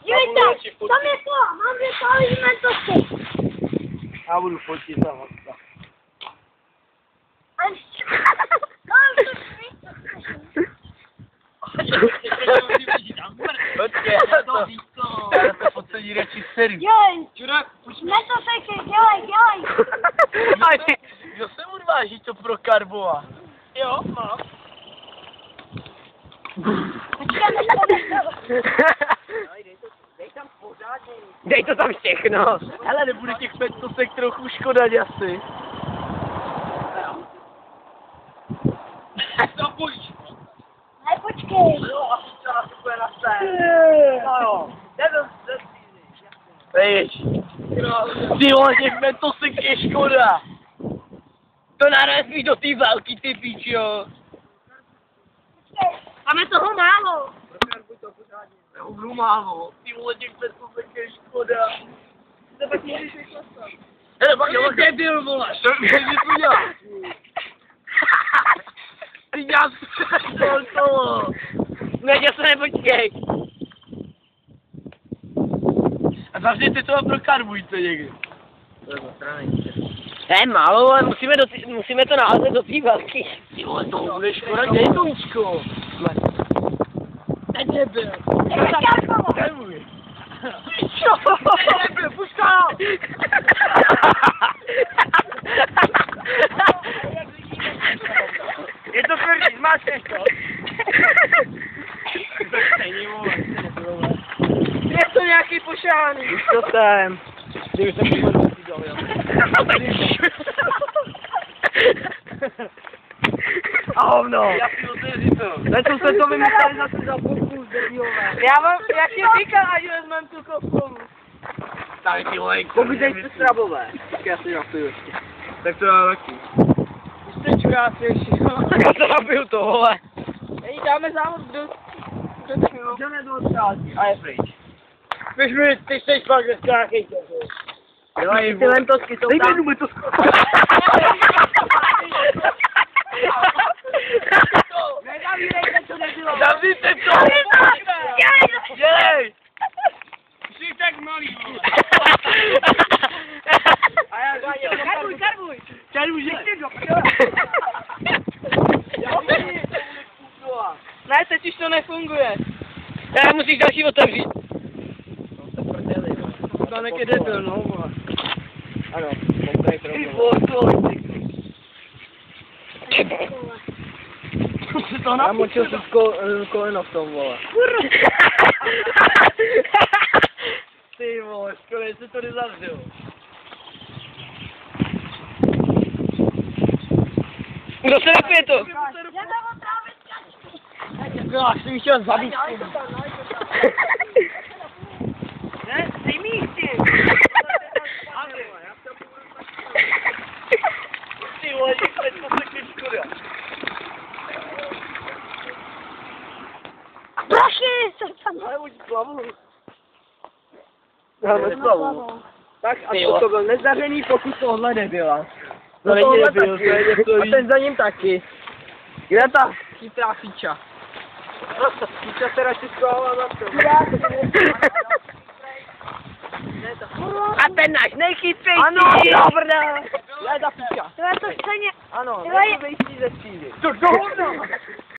Dívejte, tam je to, mám dvě pálíme to si. Já budu fotit za vás. Počkej, já to podsadí radši seru. Dělej, to se dělej. Kdo se odváží to pro Karbova? Jo, mám. Dej to tam všechno. Hele, nebude těch 500 trochu škoda asi. To pojď. Ne, počkej. Jo, asi to nás bude na sen. No jo. Víš, ty vole, těch 500 je škoda. To narazíš do té války, ty píčo. Máme toho málo. Já budu málo. Ty vole, těch 500 je škoda. Hele, pak jo, debil, vole. Co to dělá? Ty děláš to. Ne, já se nepočkej. A zavřete to a prokarbujte někdy. Ne, málo, ale musíme to naházet do té války. Ty vole, to bude škoda, kde je Toničko? Nebyl. Nebuď. Čo? Nebyl, puškal. Je to tvrdý, máš to? Je to nějaký pošáný. Už to jsem. Kdyby jsem připadl si dal, jo. A hovno. Já si otevři to. Začal jsem to vymysleli zase za pokus, debilové. Já vám, jak ti říkal, ať vezmem tu kopku. Tady ty vole, Povídejte strabové. Já si napiju ještě. Tak to dá taky. Stečka si ještě. Já to napiju to, vole. Ej, dáme závod do chvíli. Jdeme do odchází a je pryč. Víš mi, ty jsi pak ve stráchej tě. Ty lentosky jsou tam. Dejme to Nezavírejte, co nebylo. Zavřete to! Dělej! Jsi tak malý, vole. A já zájem. Karbuj. Čadu, že ty do Ne, teď už to nefunguje. Ne, musíš další otevřít. Danek je debil, no, vole. Ano, ty vole, já močil si koleno v tom, vole. Ty vole, škoda, jestli to nezavřelo. Kdo se napije to? No, až jsem chtěl zabít. Ne, dej mi jistě. Ty vole, těch 500 je škoda. Braši, jsem tam. Ale buď slavu. Já neslavu. Tak a to byl nezdařený pokus tohle nebyla. To není nebyl, to je něco víc. A ten za ním taky. Kde ta chytrá fíča? Fíča se radši schovala za to. A ten náš nejchytřejší. Ano, dobrá. Je ta fíča. To je to stejně. Ano, Dělej. nejchytřejší ze třídy. To hovno.